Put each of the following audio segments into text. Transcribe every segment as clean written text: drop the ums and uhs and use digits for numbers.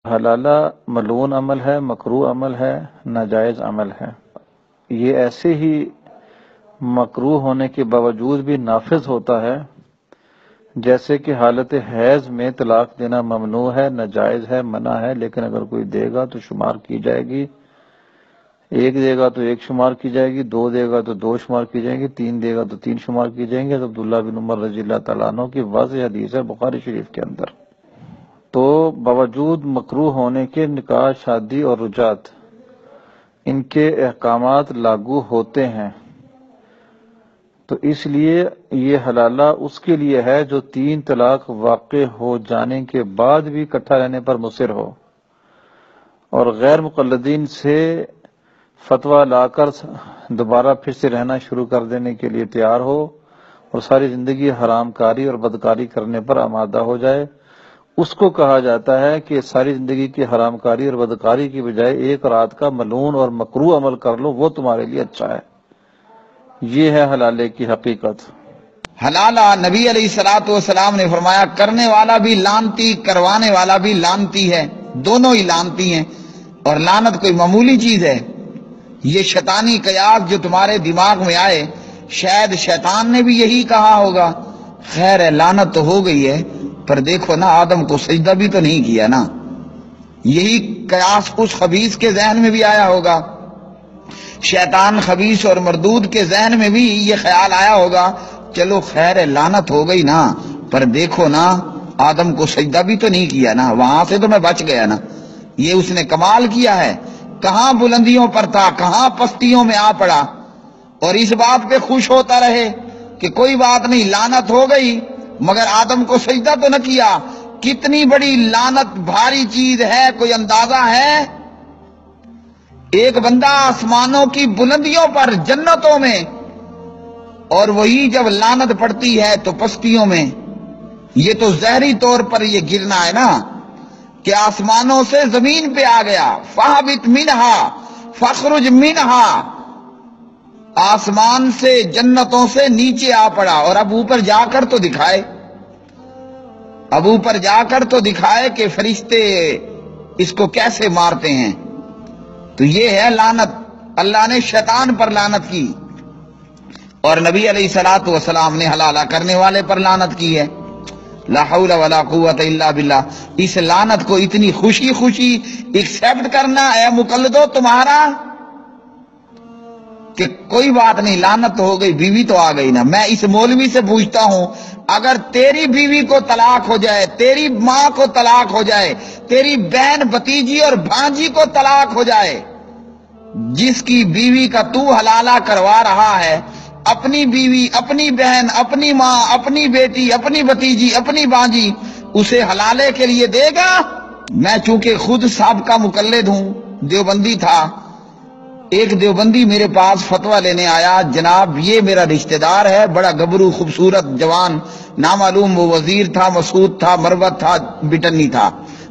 حلالہ ملعون عمل ہے، مکروہ عمل ہے، ناجائز عمل ہے۔ یہ ایسے ہی مکروہ ہونے کے باوجود بھی نافذ ہوتا ہے جیسے کہ حالت حیض میں طلاق دینا ممنوع ہے، ناجائز ہے، منع ہے، لیکن اگر کوئی دے گا تو شمار کی جائے گی، ایک دے گا تو ایک شمار کی جائے گی، دو دے گا تو دو شمار کی جائیں گی، تین دے گا تو تین شمار کی جائیں گے۔ عبداللہ بن عمر رضی اللہ تعالیٰ عنہ کی واضح حدیث ہے بخاری شریف کے اندر۔ تو باوجود مکروہ ہونے کے نکاح، شادی اور رجعت ان کے احکامات لاگو ہوتے ہیں، تو اس لیے یہ حلالہ اس کے لیے ہے جو تین طلاق واقع ہو جانے کے بعد بھی اکٹھا رہنے پر مصر ہو اور غیر مقلدین سے فتویٰ لا کر دوبارہ پھر سے رہنا شروع کر دینے کے لیے تیار ہو اور ساری زندگی حرام کاری اور بدکاری کرنے پر آمادہ ہو جائے۔ اس کو کہا جاتا ہے کہ ساری زندگی کی حرام کاری اور بدکاری کی بجائے ایک رات کا ملعون اور مکروہ عمل کر لو، وہ تمہارے لیے اچھا ہے۔ یہ ہے حلالے کی حقیقت۔ حلالہ نبی علیہ الصلوۃ والسلام نے فرمایا کرنے والا بھی لعنتی، کروانے والا بھی لعنتی ہے، دونوں ہی لعنتی ہیں۔ اور لعنت کوئی معمولی چیز ہے؟ یہ شیطانی قیاس جو تمہارے دماغ میں آئے، شاید شیطان نے بھی یہی کہا ہوگا۔ خیر ہے، لعنت تو ہو گئی ہے، پر دیکھو نا، آدم کو سجدہ بھی تو نہیں کیا نا۔ یہی قیاس اس خبیث کے ذہن میں بھی آیا ہوگا، شیطان خبیث اور مردود کے ذہن میں بھی یہ خیال آیا ہوگا، چلو خیر ہے، لعنت ہو گئی نا، پر دیکھو نا، آدم کو سجدہ بھی تو نہیں کیا نا، وہاں سے تو میں بچ گیا نا۔ یہ اس نے کمال کیا ہے، کہاں بلندیوں پر تھا، کہاں پستیوں میں آ پڑا، اور اس بات پہ خوش ہوتا رہے کہ کوئی بات نہیں، لعنت ہو گئی مگر آدم کو سجدہ تو نہ کیا۔ کتنی بڑی لعنت بھاری چیز ہے، کوئی اندازہ ہے؟ ایک بندہ آسمانوں کی بلندیوں پر جنتوں میں، اور وہی جب لعنت پڑتی ہے تو پستیوں میں۔ یہ تو ظاہری طور پر یہ گرنا ہے نا، کہ آسمانوں سے زمین پہ آ گیا، فَاهْبِطْ مِنْهَا فَاخْرُجْ مِنْهَا، آسمان سے جنتوں سے نیچے آ پڑا، اور اب اوپر جا کر تو دکھائے، اب اوپر جا کر تو دکھائے کہ فرشتے اس کو کیسے مارتے ہیں۔ تو یہ ہے لعنت، اللہ نے شیطان پر لعنت کی، اور نبی علیہ الصلوۃ والسلام نے حلالہ کرنے والے پر لعنت کی ہے۔ لا حول ولا قوت الا باللہ۔ اس لعنت کو اتنی خوشی خوشی ایکسپٹ کرنا اے مقلدو تمہارا، کہ کوئی بات نہیں، لعنت تو ہو گئی، بیوی تو آ گئی نا۔ میں اس مولوی سے پوچھتا ہوں، اگر تیری بیوی کو طلاق ہو جائے، تیری ماں کو طلاق ہو جائے، تیری بہن بھتیجی اور بھانجی کو طلاق ہو جائے، جس کی بیوی کا تو حلالہ کروا رہا ہے، اپنی بیوی، اپنی بہن، اپنی ماں، اپنی بیٹی، اپنی بھتیجی، اپنی بھانجی، اسے حلالے کے لیے دے گا؟ میں چونکہ خود سابقہ مقلد ہوں، دیوبندی تھا، ایک دیوبندی میرے پاس فتویٰ لینے آیا، جناب یہ میرا رشتہ دار ہے، بڑا گبرو خوبصورت جوان، نامعلوم وہ وزیر تھا، مسعود تھا، مروت تھا، بٹنی تھا،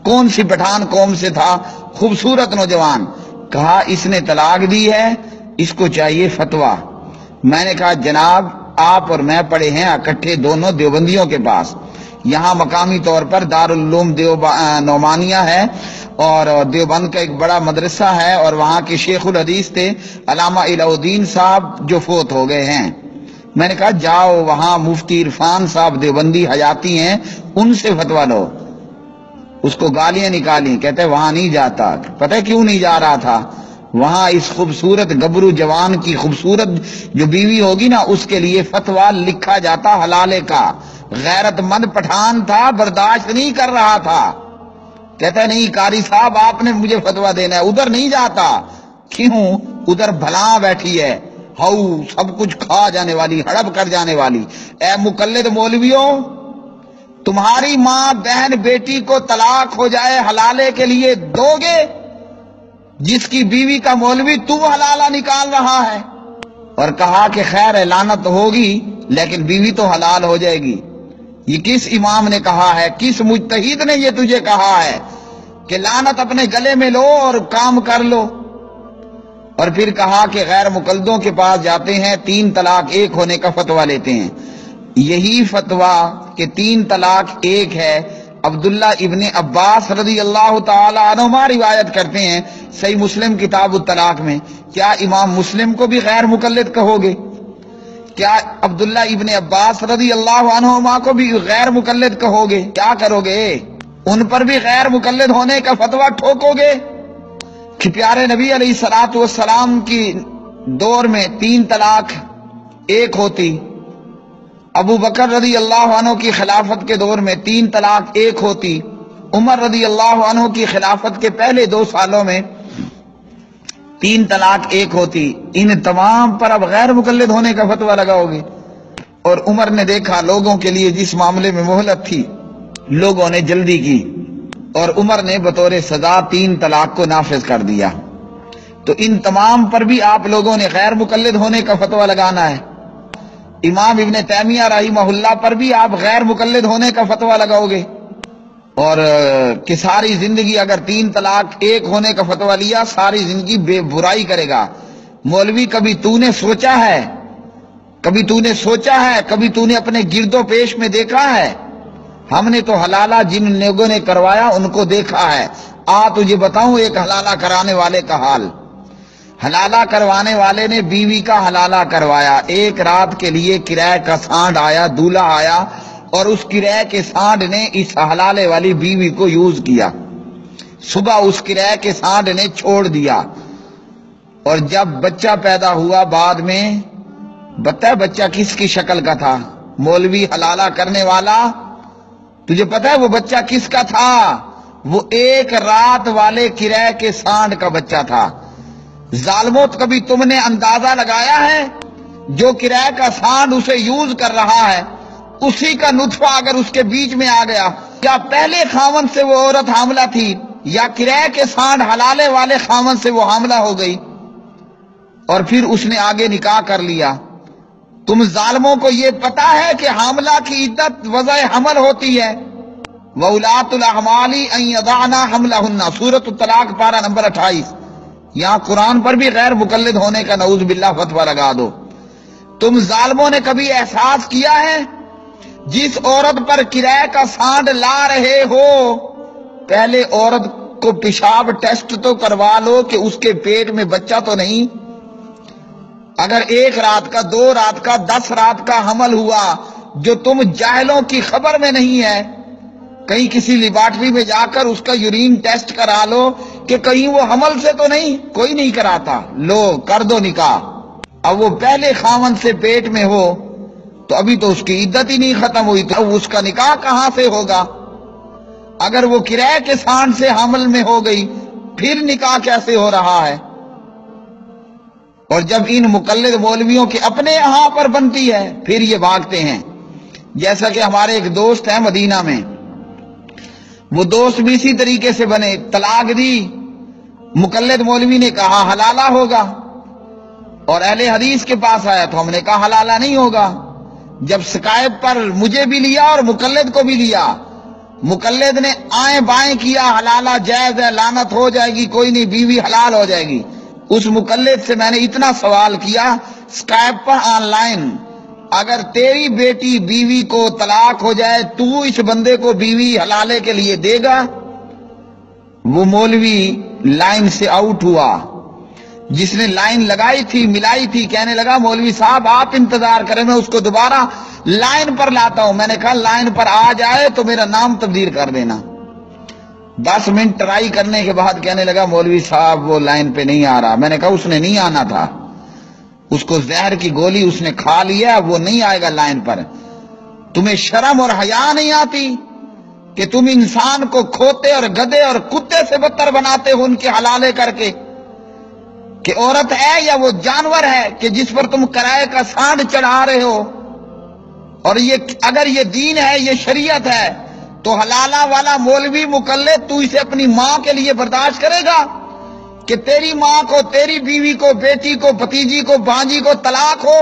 کون سی پٹھان قوم سے تھا، خوبصورت نوجوان۔ کہا اس نے طلاق دی ہے، اس کو چاہیے فتویٰ۔ میں نے کہا جناب آپ اور میں پڑھے ہیں اکٹھے دونوں دیوبندیوں کے پاس، یہاں مقامی طور پر دارالعلوم نعمانیہ ہے، اور دیوبند کا ایک بڑا مدرسہ ہے، اور وہاں کے شیخ الحدیث تھے علامہ الہ الدین صاحب جو فوت ہو گئے ہیں۔ میں نے کہا جاؤ وہاں مفتی عرفان صاحب دیوبندی حیاتی ہیں، ان سے فتویٰ لو۔ اس کو گالیاں نکالی، کہتے وہاں نہیں جاتا۔ پتہ کیوں نہیں جا رہا تھا؟ وہاں اس خوبصورت گبرو جوان کی خوبصورت جو بیوی ہوگی نا، اس کے لیے فتویٰ لکھا جاتا حلالے کا۔ غیرت مند پٹھان تھا، برداشت نہیں کر رہا تھا، کہتا ہے نہیں قاری صاحب آپ نے مجھے فتویٰ دینا ہے، ادھر نہیں جاتا۔ کیوں؟ ادھر بھلا بیٹھی ہے، ہاؤ سب کچھ کھا جانے والی، ہڑپ کر جانے والی۔ اے مقلد مولویوں، تمہاری ماں، بہن، بیٹی کو طلاق ہو جائے، حلالے کے لیے دو گے؟ جس کی بیوی کا مولوی تو حلالہ نکال رہا ہے، اور کہا کہ خیر ہے لعنت ہوگی لیکن بیوی تو حلال ہو جائے گی۔ یہ کس امام نے کہا ہے، کس مجتہد نے یہ تجھے کہا ہے کہ لعنت اپنے گلے میں لو اور کام کر لو؟ اور پھر کہا کہ غیر مقلدوں کے پاس جاتے ہیں، تین طلاق ایک ہونے کا فتویٰ لیتے ہیں۔ یہی فتویٰ کہ تین طلاق ایک ہے، عبداللہ ابن عباس رضی اللہ تعالی عنہما روایت کرتے ہیں صحیح مسلم کتاب الطلاق میں، کیا امام مسلم کو بھی غیر مقلد کہو گے؟ کیا عبداللہ ابن عباس رضی اللہ عنہما کو بھی غیر مقلد کہو گے؟ کیا کرو گے؟ ان پر بھی غیر مقلد ہونے کا فتویٰ ٹھوکو گے کہ پیارے نبی علیہ الصلوۃ والسلام کی دور میں 3 طلاق ایک ہوتی، ابو بکر رضی اللہ عنہ کی خلافت کے دور میں 3 طلاق ایک ہوتی، عمر رضی اللہ عنہ کی خلافت کے پہلے 2 سالوں میں 3 طلاق ایک ہوتی، ان تمام پر اب غیر مقلد ہونے کا فتویٰ لگاؤ گے؟ اور عمر نے دیکھا لوگوں کے لیے جس معاملے میں مہلت تھی لوگوں نے جلدی کی، اور عمر نے بطور سزا 3 طلاق کو نافذ کر دیا۔ تو ان تمام پر بھی آپ لوگوں نے غیر مقلد ہونے کا فتویٰ لگانا ہے۔ امام ابن تیمیہ رحمہ اللہ پر بھی آپ غیر مقلد ہونے کا فتویٰ لگاؤ گے، اور کہ ساری زندگی اگر 3 طلاق ایک ہونے کا فتویٰ لیا ساری زندگی بے برائی کرے گا۔ مولوی کبھی تو نے سوچا ہے، کبھی تو نے اپنے گرد و پیش میں دیکھا ہے؟ ہم نے تو حلالہ جن لوگوں نے کروایا ان کو دیکھا ہے۔ تجھے بتاؤں ایک حلالہ کرانے والے کا حال۔ حلالہ کروانے والے نے بیوی کا حلالہ کروایا، 1 رات کے لیے کرایہ کا سانڈ آیا، دولہا آیا، اور اس کرایہ کے سانڈ نے اس حلالے والی بیوی کو یوز کیا۔ صبح اس کرایہ کے سانڈ نے چھوڑ دیا، اور جب بچہ پیدا ہوا بعد میں بتا بچہ کس کی شکل کا تھا؟ مولوی حلالہ کرنے والا، تجھے پتا ہے وہ بچہ کس کا تھا؟ وہ 1 رات والے کرایہ کے سانڈ کا بچہ تھا۔ ظالموں، کبھی تم نے اندازہ لگایا ہے جو کرایہ کا سانڈ اسے یوز کر رہا ہے اسی کا نطفہ اگر اس کے بیچ میں آ گیا، کیا پہلے خاوند سے وہ عورت حاملہ تھی یا کرایہ کے سانڈ حلالے والے خاوند سے وہ حاملہ ہو گئی اور پھر اس نے آگے نکاح کر لیا؟ تم ظالموں کو یہ پتا ہے کہ حاملہ کی عدت وضع حمل ہوتی ہے؟ وَأُولَاتُ الْأَحْمَالِ أَن يَضَعْنَ حَمْلَهُنَّ، سورۃ الطلاق پارہ نمبر 28۔ یہاں قرآن پر بھی غیر مقلد ہونے کا نعوذ باللہ فتویٰ لگا دو۔ تم ظالموں نے کبھی احساس کیا ہے جس عورت پر کرایہ کا سانڈ لا رہے ہو پہلے عورت کو پیشاب ٹیسٹ تو کروا لو کہ اس کے پیٹ میں بچہ تو نہیں؟ اگر 1 رات کا 2 رات کا 10 رات کا حمل ہوا جو تم جاہلوں کی خبر میں نہیں ہے، کہیں کسی لیبارٹری میں جا کر اس کا یورین ٹیسٹ کرا لو کہ کہیں وہ حمل سے تو نہیں، کوئی نہیں کراتا، لو کر دو نکاح۔ اب وہ پہلے خاوند سے پیٹ میں ہو تو ابھی تو اس کی عدت ہی نہیں ختم ہوئی، تو اب اس کا نکاح کہاں سے ہوگا؟ اگر وہ کرایہ کے سانڈ سے حمل میں ہو گئی پھر نکاح کیسے ہو رہا ہے؟ اور جب ان مقلد مولویوں کے اپنے یہاں پر بنتی ہے پھر یہ بھاگتے ہیں۔ جیسا کہ ہمارے ایک دوست ہیں مدینہ میں، وہ دوست بھی اسی طریقے سے بنے، طلاق دی، مقلد مولوی نے کہا حلالہ ہوگا، اور اہل حدیث کے پاس آیا تو ہم نے کہا حلالہ نہیں ہوگا۔ جب سکائب پر مجھے بھی لیا اور مقلد کو بھی لیا، مقلد نے آئیں بائیں کیا، حلالہ جائز ہے، لعنت ہو جائے گی، کوئی نہیں، بیوی حلال ہو جائے گی۔ اس مقلد سے میں نے اتنا سوال کیا سکائب پر آن لائن، اگر تیری بیٹی بیوی کو طلاق ہو جائے تو اس بندے کو بیوی حلالے کے لیے دے گا؟ وہ مولوی لائن سے آؤٹ ہوا، جس نے لائن لگائی تھی ملائی تھی، کہنے لگا مولوی صاحب آپ انتظار کریں، میں اس کو دوبارہ لائن پر لاتا ہوں۔ میں نے کہا لائن پر آ جائے تو میرا نام تبدیل کر دینا۔ 10 منٹ ٹرائی کرنے کے بعد کہنے لگا مولوی صاحب وہ لائن پہ نہیں آ رہا۔ میں نے کہا اس نے نہیں آنا تھا، اس کو زہر کی گولی اس نے کھا لیا، وہ نہیں آئے گا لائن پر۔ تمہیں شرم اور حیا نہیں آتی کہ تم انسان کو کھوتے اور گدھے اور کتے سے بدتر بناتے ہو ان کے حلالے کر کے؟ کہ عورت ہے یا وہ جانور ہے کہ جس پر تم کرائے کا سانڈ چڑھا رہے ہو؟ اور یہ اگر یہ دین ہے، یہ شریعت ہے، تو حلالہ والا مولوی مقلد تو اسے اپنی ماں کے لیے برداشت کرے گا کہ تیری ماں کو، تیری بیوی کو، بیٹی کو، بھتیجی کو، بھانجی کو طلاق ہو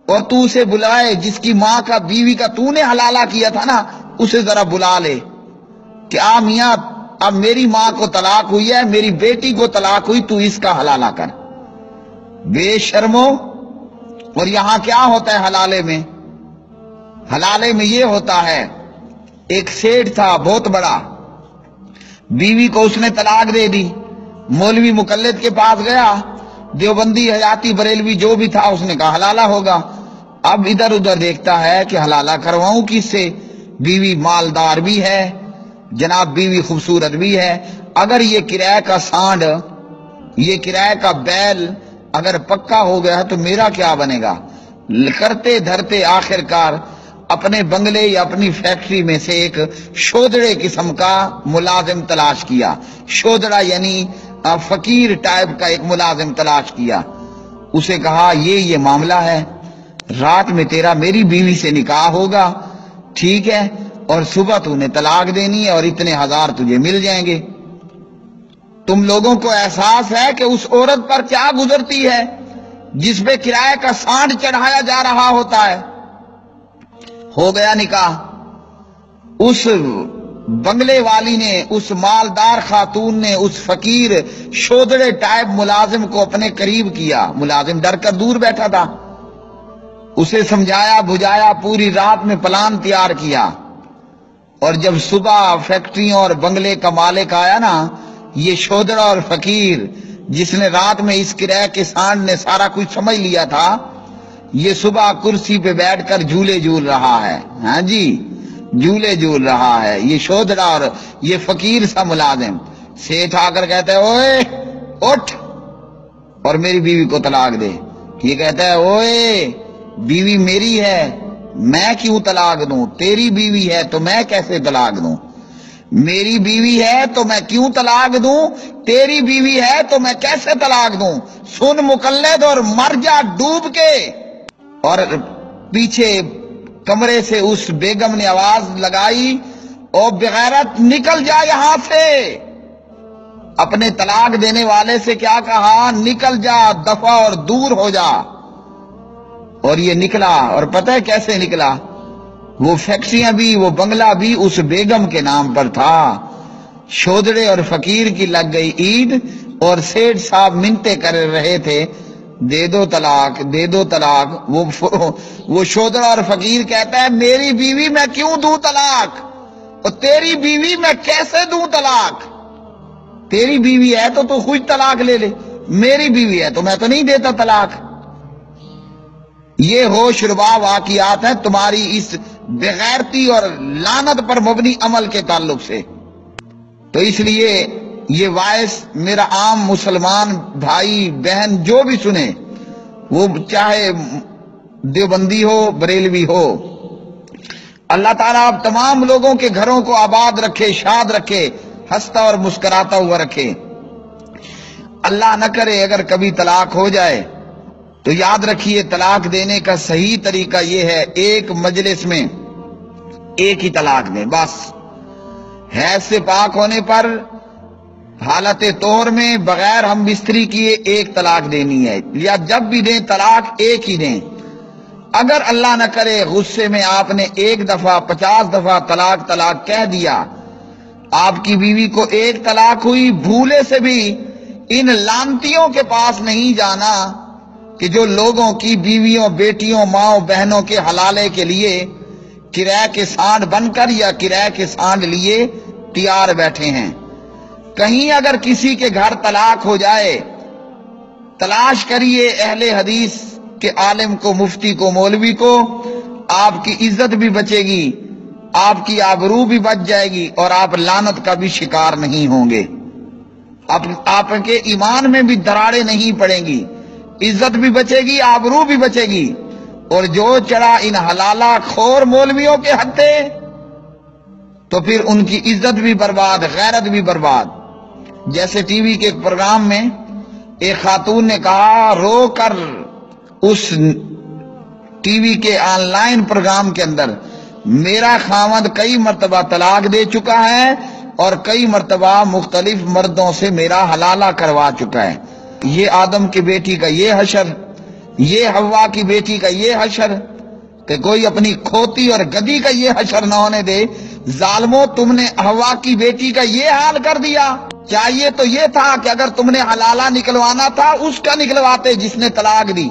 اور تو اسے بلائے جس کی ماں کا، بیوی کا تو نے حلالہ کیا تھا نا، اسے ذرا بلا لے کہ میاں اب میری ماں کو طلاق ہوئی ہے، میری بیٹی کو طلاق ہوئی، تو اس کا حلالہ کر۔ بے شرمو۔ اور یہاں کیا ہوتا ہے حلالے میں؟ حلالے میں یہ ہوتا ہے ایک سیٹھ تھا بہت بڑا، بیوی کو اس نے طلاق دے دی، مولوی مقلد کے پاس گیا، دیوبندی حیاتی بریلوی جو بھی تھا، اس نے کہا حلالہ ہوگا۔ اب ادھر ادھر دیکھتا ہے کہ حلالہ کرواؤں کس سے، بیوی مالدار بھی ہے جناب، بیوی خوبصورت بھی ہے، اگر یہ کرایہ کا سانڈ، یہ کرایہ کا بیل اگر پکا ہو گیا تو میرا کیا بنے گا؟ کرتے دھرتے آخر کار اپنے بنگلے یا اپنی فیکٹری میں سے ایک شودڑے قسم کا ملازم تلاش کیا، شودڑا یعنی فقیر ٹائپ کا ایک ملازم تلاش کیا، اسے کہا یہ معاملہ ہے، رات میں تیرا میری بیوی سے نکاح ہوگا، ٹھیک ہے، اور صبح تو نے طلاق دینی ہے اور اتنے ہزار تجھے مل جائیں گے۔ تم لوگوں کو احساس ہے کہ اس عورت پر کیا گزرتی ہے جس پہ کرایہ کا سانڈ چڑھایا جا رہا ہوتا ہے؟ ہو گیا نکاح، اس بنگلے والی نے، اس مالدار خاتون نے اس فقیر شودڑے ٹائپ ملازم کو اپنے قریب کیا، ملازم ڈر کر دور بیٹھا تھا، اسے سمجھایا بجھایا، پوری رات میں پلان تیار کیا، اور جب صبح فیکٹریوں اور بنگلے کا مالک آیا نا، یہ شودڑا اور فقیر جس نے رات میں اس کرایہ کے سانڈ نے سارا کچھ سمجھ لیا تھا، یہ صبح کرسی پہ بیٹھ کر جھولے جھول رہا ہے، ہاں جی جھولے جھول رہا ہے، یہ شودڑا اور یہ فقیر سا ملازم۔ سیٹھ آ کر کہتا ہے اوئے اٹھ اور میری بیوی کو طلاق دے، یہ کہتا ہے اوئے بیوی میری ہے، میں کیوں طلاق دوں؟ تیری بیوی ہے تو میں کیسے طلاق دوں؟ میری بیوی ہے تو میں کیوں طلاق دوں؟ تیری بیوی ہے تو میں کیسے طلاق دوں؟ سن مقلد اور مر جا ڈوب کے۔ اور پیچھے کمرے سے اس بیگم نے آواز لگائی، او بغیرت نکل جا یہاں سے۔ اپنے طلاق دینے والے سے کیا کہا؟ نکل جا، دفع اور دور ہو جا۔ اور یہ نکلا، اور پتہ ہے کیسے نکلا؟ وہ فیکٹریاں بھی، وہ بنگلہ بھی اس بیگم کے نام پر تھا۔ شودڑے اور فقیر کی لگ گئی عید، اور سیٹھ صاحب منتیں کر رہے تھے دے دو طلاق، دے دو طلاق۔ وہ شودڑا اور فقیر کہتا ہے میری بیوی میں کیوں دوں طلاق، اور تیری بیوی میں کیسے دوں طلاق؟ تیری بیوی ہے تو خود طلاق لے لے، میری بیوی ہے تو میں تو نہیں دیتا طلاق۔ یہ ہوش ربا واقعات ہیں تمہاری اس بغیرتی اور لعنت پر مبنی عمل کے تعلق سے۔ تو اس لیے یہ وائس میرا عام مسلمان بھائی بہن جو بھی سنے، وہ چاہے دیوبندی ہو بریلوی ہو، اللہ تعالیٰ آپ تمام لوگوں کے گھروں کو آباد رکھے، شاد رکھے، ہنستا اور مسکراتا ہوا رکھے۔ اللہ نہ کرے اگر کبھی طلاق ہو جائے تو یاد رکھیے طلاق دینے کا صحیح طریقہ یہ ہے، ایک مجلس میں ایک ہی طلاق دیں بس، حیض سے پاک ہونے پر حالت طہر میں بغیر ہم بستری کیے ایک طلاق دینی ہے، یا جب بھی دیں طلاق ایک ہی دیں۔ اگر اللہ نہ کرے غصے میں آپ نے ایک دفعہ 50 دفعہ طلاق طلاق کہہ دیا، آپ کی بیوی کو ایک طلاق ہوئی، بھولے سے بھی ان لعنتیوں کے پاس نہیں جانا کہ جو لوگوں کی بیویوں، بیٹیوں، ماؤں، بہنوں کے حلالے کے لیے کرایہ کے سانڈ بن کر یا کرایہ کے سانڈ لیے تیار بیٹھے ہیں۔ کہیں اگر کسی کے گھر طلاق ہو جائے، تلاش کریے اہل حدیث کے عالم کو، مفتی کو، مولوی کو، آپ کی عزت بھی بچے گی، آپ کی آبرو بھی بچ جائے گی، اور آپ لعنت کا بھی شکار نہیں ہوں گے، آپ کے ایمان میں بھی دراڑیں نہیں پڑیں گی، عزت بھی بچے گی، آبرو بھی بچے گی۔ اور جو چڑھا ان حلالہ خور مولویوں کے ہتھے تو پھر ان کی عزت بھی برباد، غیرت بھی برباد۔ جیسے ٹی وی کے ایک پروگرام میں ایک خاتون نے کہا، رو کر اس ٹی وی کے آن لائن پروگرام کے اندر، میرا خاوند کئی مرتبہ طلاق دے چکا ہے اور کئی مرتبہ مختلف مردوں سے میرا حلالہ کروا چکا ہے۔ یہ آدم کی بیٹی کا یہ حشر، یہ حوا کی بیٹی کا یہ حشر، کہ کوئی اپنی کھوتی اور گدی کا یہ حشر نہ ہونے دے۔ ظالموں، تم نے حوا کی بیٹی کا یہ حال کر دیا۔ چاہیے تو یہ تھا کہ اگر تم نے حلالہ نکلوانا تھا اس کا نکلواتے جس نے طلاق دی۔